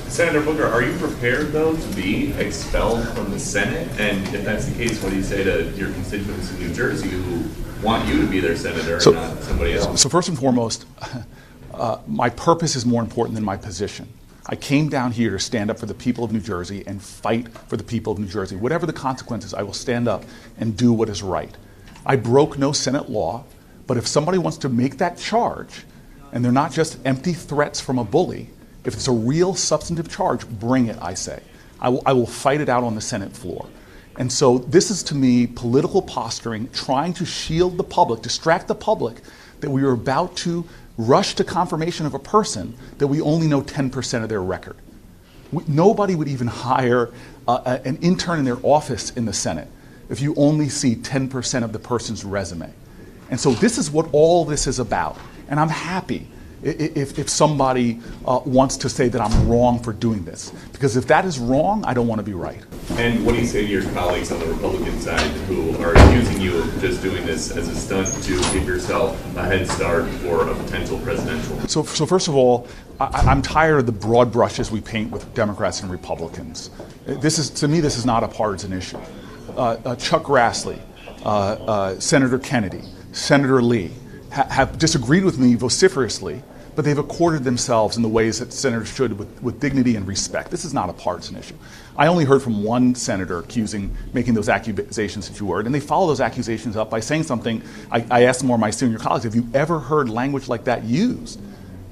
Senator Booker, are you prepared, though, to be expelled from the Senate? And if that's the case, what do you say to your constituents in New Jersey who want you to be their senator and not somebody else? So first and foremost, my purpose is more important than my position. I came down here to stand up for the people of New Jersey and fight for the people of New Jersey. Whatever the consequences, I will stand up and do what is right. I broke no Senate law, but if somebody wants to make that charge, and they're not just empty threats from a bully, if it's a real substantive charge, bring it, I say. I will fight it out on the Senate floor. And so this is, to me, political posturing, trying to shield the public, distract the public, that we are about to rush to confirmation of a person that we only know 10% of their record. Nobody would even hire an intern in their office in the Senate if you only see 10% of the person's resume. And so this is what all this is about. And I'm happy if somebody wants to say that I'm wrong for doing this. Because if that is wrong, I don't want to be right. And what do you say to your colleagues on the Republican side who are accusing you of just doing this as a stunt to give yourself a head start for a potential presidential? So first of all, I'm tired of the broad brushes we paint with Democrats and Republicans. To me, this is not a partisan issue. Chuck Grassley, Senator Kennedy, Senator Lee have disagreed with me vociferously, but they've accorded themselves in the ways that senators should with dignity and respect. This is not a partisan issue. I only heard from one senator making those accusations that you heard, and they follow those accusations up by saying something. I asked more of my senior colleagues, have you ever heard language like that used?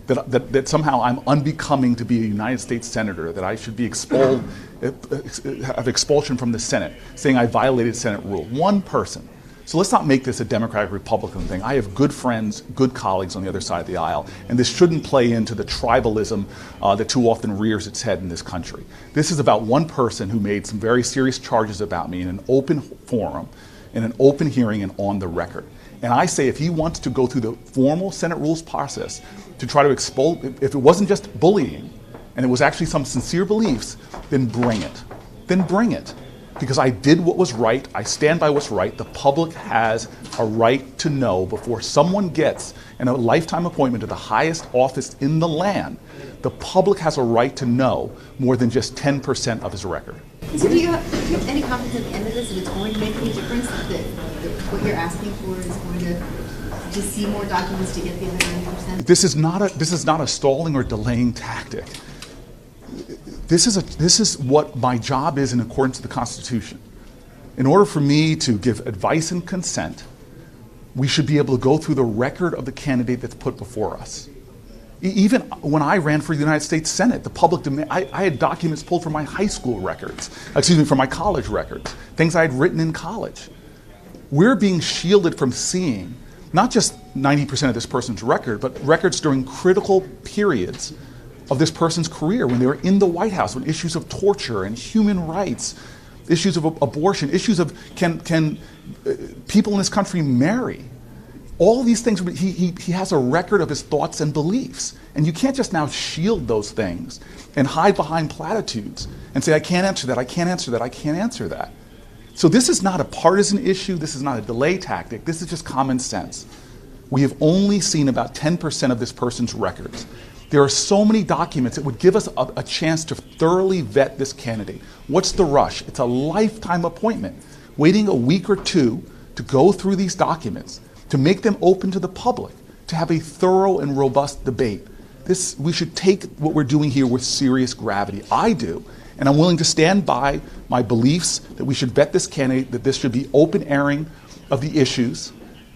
That somehow I'm unbecoming to be a United States senator, that I should be expelled, have expulsion from the Senate, saying I violated Senate rule. One person. So let's not make this a Democratic-Republican thing. I have good friends, good colleagues on the other side of the aisle, and this shouldn't play into the tribalism that too often rears its head in this country. This is about one person who made some very serious charges about me in an open forum, in an open hearing, and on the record. And I say if he wants to go through the formal Senate rules process to try to expel, if it wasn't just bullying, and it was actually some sincere beliefs, then bring it. Then bring it. Because I did what was right, I stand by what's right. The public has a right to know before someone gets a lifetime appointment to the highest office in the land. The public has a right to know more than just 10% of his record. So do you have any confidence at the end of this that it's going to make any difference, that what you're asking for is going to see more documents to get the other 90%? This is not a stalling or delaying tactic. This is what my job is in accordance with the Constitution. In order for me to give advice and consent, we should be able to go through the record of the candidate that's put before us. Even when I ran for the United States Senate, the public I had documents pulled from my high school records, from my college records, things I had written in college. We're being shielded from seeing not just 90% of this person's record, but records during critical periods of this person's career, when they were in the White House, when issues of torture and human rights, issues of abortion, issues of can people in this country marry? All of these things, he has a record of his thoughts and beliefs. And you can't just now shield those things and hide behind platitudes and say, I can't answer that, I can't answer that, I can't answer that. So this is not a partisan issue, this is not a delay tactic, this is just common sense. We have only seen about 10% of this person's records. There are so many documents that would give us a chance to thoroughly vet this candidate. What's the rush? It's a lifetime appointment. Waiting a week or two to go through these documents, to make them open to the public, to have a thorough and robust debate. We should take what we're doing here with serious gravity. I do, and I'm willing to stand by my beliefs that we should vet this candidate, that this should be open airing of the issues.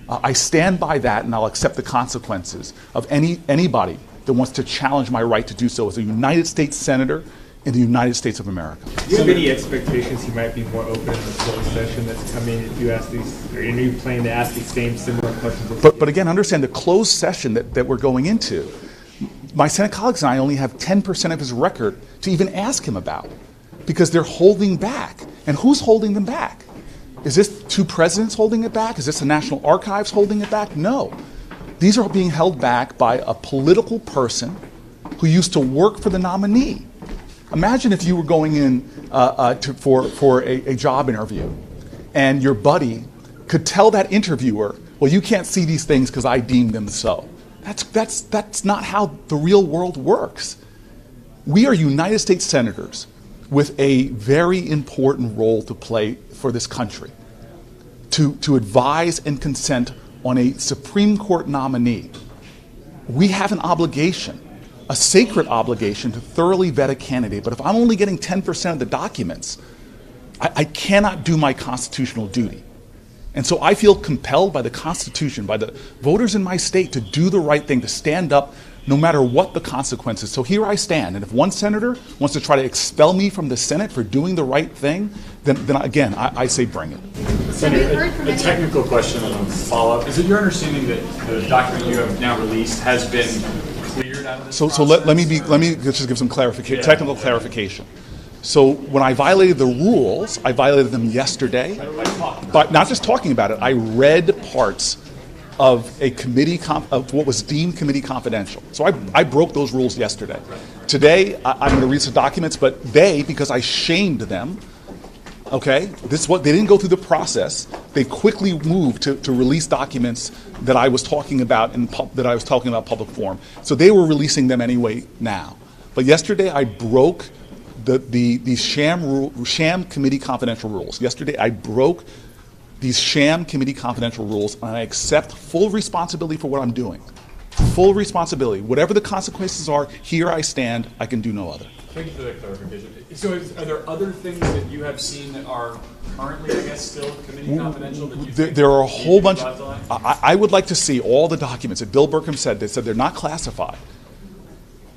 I stand by that, and I'll accept the consequences of anybody that wants to challenge my right to do so as a United States Senator in the United States of America. Do you have any expectations he might be more open in the closed session that's coming if you ask these, or are you planning to ask these similar questions? But again, understand the closed session that we're going into, my Senate colleagues and I only have 10% of his record to even ask him about, because they're holding back. And who's holding them back? Is this two presidents holding it back? Is this the National Archives holding it back? No. These are being held back by a political person who used to work for the nominee. Imagine if you were going in for a job interview and your buddy could tell that interviewer, well, you can't see these things because I deemed them so. That's not how the real world works. We are United States senators with a very important role to play for this country, to advise and consent on a Supreme Court nominee. We have an obligation, a sacred obligation, to thoroughly vet a candidate. But if I'm only getting 10% of the documents, I cannot do my constitutional duty. And so I feel compelled by the Constitution, by the voters in my state, to do the right thing, to stand up no matter what the consequences. So here I stand, and if one senator wants to try to expel me from the Senate for doing the right thing, then again, I say bring it. Senator, a technical question and a follow-up. Is it your understanding that the document you have now released has been cleared out of this So let me just give some clarification, technical clarification. So when I violated the rules, I violated them yesterday, but not just talking about it. I read parts of a committee of what was deemed committee confidential. So I broke those rules yesterday. Today I'm going to read some documents, but because I shamed them. Okay, this is what they didn't go through the process. They quickly moved to release documents that I was talking about public forum. So they were releasing them anyway now. But yesterday I broke the sham committee confidential rules. Yesterday I broke these sham committee confidential rules, and I accept full responsibility for what I'm doing. Full responsibility. Whatever the consequences are, here I stand. I can do no other. Thank you for that clarification. So are there other things that you have seen that are currently, I guess, still committee confidential? That you think there are a whole bunch. Brought to light? I would like to see all the documents that Bill Burkham said. They said they're not classified.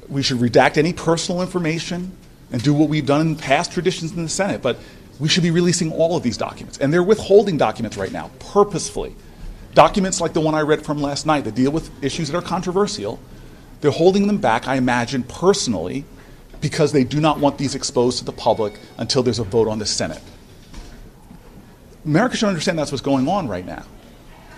We should redact any personal information and do what we've done in past traditions in the Senate. But we should be releasing all of these documents. And they're withholding documents right now, purposefully. Documents like the one I read from last night that deal with issues that are controversial. They're holding them back, I imagine, personally, because they do not want these exposed to the public until there's a vote on the Senate. America should understand that's what's going on right now.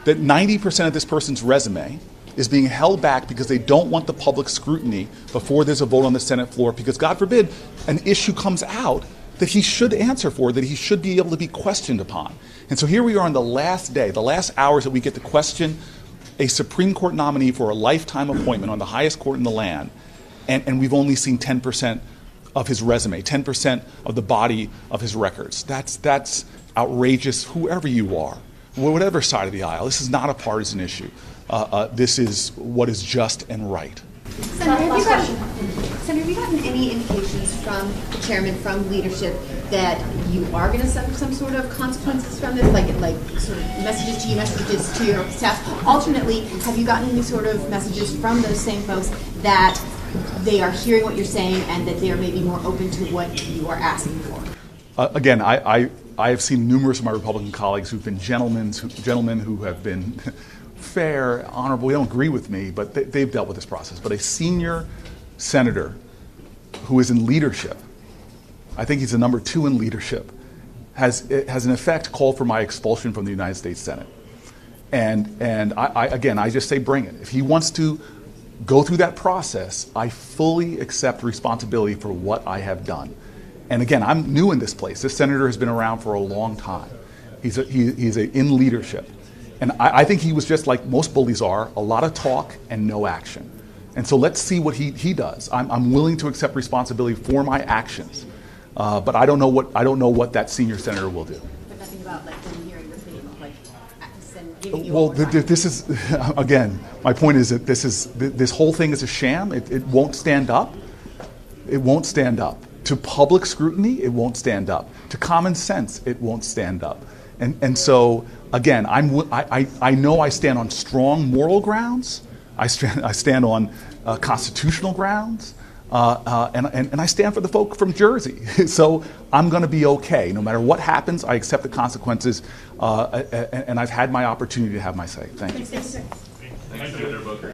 That 90% of this person's resume is being held back because they don't want the public scrutiny before there's a vote on the Senate floor, because God forbid an issue comes out that he should answer for, that he should be able to be questioned upon. And so here we are on the last day, the last hours that we get to question a Supreme Court nominee for a lifetime appointment on the highest court in the land, and we've only seen 10% of his resume, 10% of the body of his records. That's outrageous, whoever you are, whatever side of the aisle. This is not a partisan issue. This is what is just and right. Senator, have you gotten any indications from the chairman, from leadership, that you are going to suffer some sort of consequences from this, like sort of messages to your staff? Alternately, have you gotten any sort of messages from those same folks that they are hearing what you're saying and that they are maybe more open to what you are asking for? Again, I have seen numerous of my Republican colleagues who've been gentlemen who have been fair, honorable. They don't agree with me, but they've dealt with this process. But a senior senator who is in leadership, I think he's the number 2 in leadership, has in effect called for my expulsion from the United States Senate. And I just say bring it. If he wants to go through that process, I fully accept responsibility for what I have done. And again, I'm new in this place. This senator has been around for a long time. He's in leadership. And I think he was just like most bullies are, a lot of talk and no action. And so let's see what he does. I'm willing to accept responsibility for my actions, but I don't know what that senior senator will do. But nothing about like them hearing your opinion, like giving you. Well, this is again. My point is that this whole thing is a sham. It won't stand up. It won't stand up to public scrutiny. It won't stand up to common sense. It won't stand up. And so again, I know I stand on strong moral grounds. I stand on constitutional grounds, and I stand for the folk from Jersey. So I'm going to be okay. No matter what happens, I accept the consequences, and I've had my opportunity to have my say. Thank you. Thanks, Senator Booker.